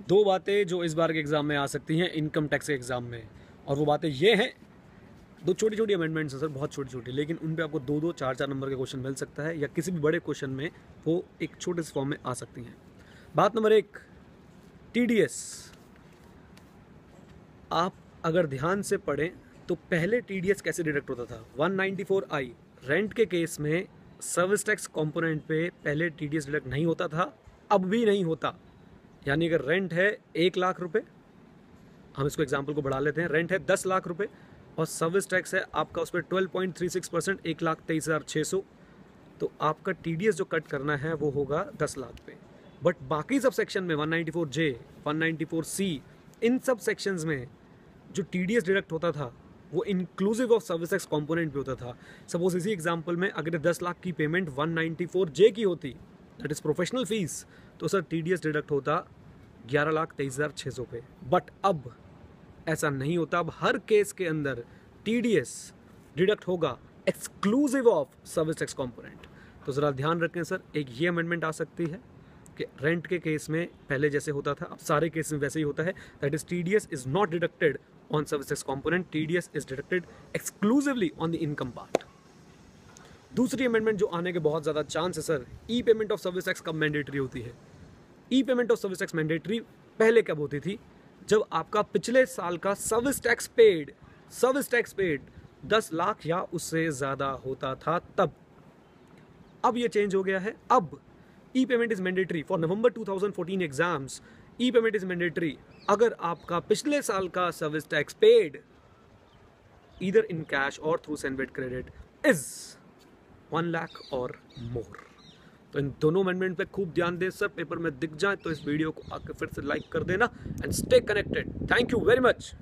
दो बातें जो इस बार के एग्ज़ाम में आ सकती हैं इनकम टैक्स के एग्ज़ाम में, और वो बातें ये हैं, दो छोटी छोटी अमेंडमेंट्स हैं सर, बहुत छोटी छोटी, लेकिन उन पे आपको दो दो चार चार नंबर के क्वेश्चन मिल सकता है, या किसी भी बड़े क्वेश्चन में वो एक छोटे से फॉर्म में आ सकती हैं। बात नंबर एक, TDS। आप अगर ध्यान से पढ़ें तो पहले TDS कैसे डिडक्ट होता था। 194I रेंट के केस में सर्विस टैक्स कंपोनेंट पे पहले TDS डिडक्ट नहीं होता था, अब भी नहीं होता। यानी अगर रेंट है 1 लाख रुपए, हम इसको एग्जाम्पल को बढ़ा लेते हैं, रेंट है 10 लाख रुपए और सर्विस टैक्स है आपका उस पर 12.36%, 1,23,600, तो आपका TDS जो कट करना है वो होगा 10 लाख पे। बट बाकी सब सेक्शन में 194J, 194C, इन सब सेक्शंस में जो TDS डिडक्ट होता था वो inclusive of service tax component भी होता था। सपोज इसी एग्जांपल में अगर 10 लाख की पेमेंट 194J की होती, दैट इज प्रोफेशनल फीस, तो सर TDS डिडक्ट होता 11,23,600 पे। बट अब ऐसा नहीं होता, अब हर केस के अंदर TDS डिडक्ट होगा exclusive of service tax component. तो ज़रा ध्यान रखें सर, एक ये अमेंडमेंट आ सकती है कि रेंट के केस में पहले जैसे होता था अब सारे केस में वैसे ही होता है, that is TDS is not deducted on service tax component, TDS is deducted exclusively on the income part. दूसरी अमेंडमेंट जो आने के बहुत ज़्यादा चांस है sir, E payment of service tax कब मैंडेटरी होती है। E payment of service tax mandatory पहले कब होती थी, जब आपका पिछले साल का सर्विस टैक्स पेड 10 लाख या उससे ज़्यादा होता था तब। अब ये चेंज हो गया है, अब E payment is mandatory for November 2014 exams. E payment is mandatory अगर आपका पिछले साल का service tax paid either in cash और through CENVAT credit is 1 lakh और मोर। तो इन दोनों अमेंडमेंट पे खूब ध्यान दें सर, पेपर में दिख जाए तो इस वीडियो को आकर फिर से लाइक कर देना and stay connected. Thank you very much.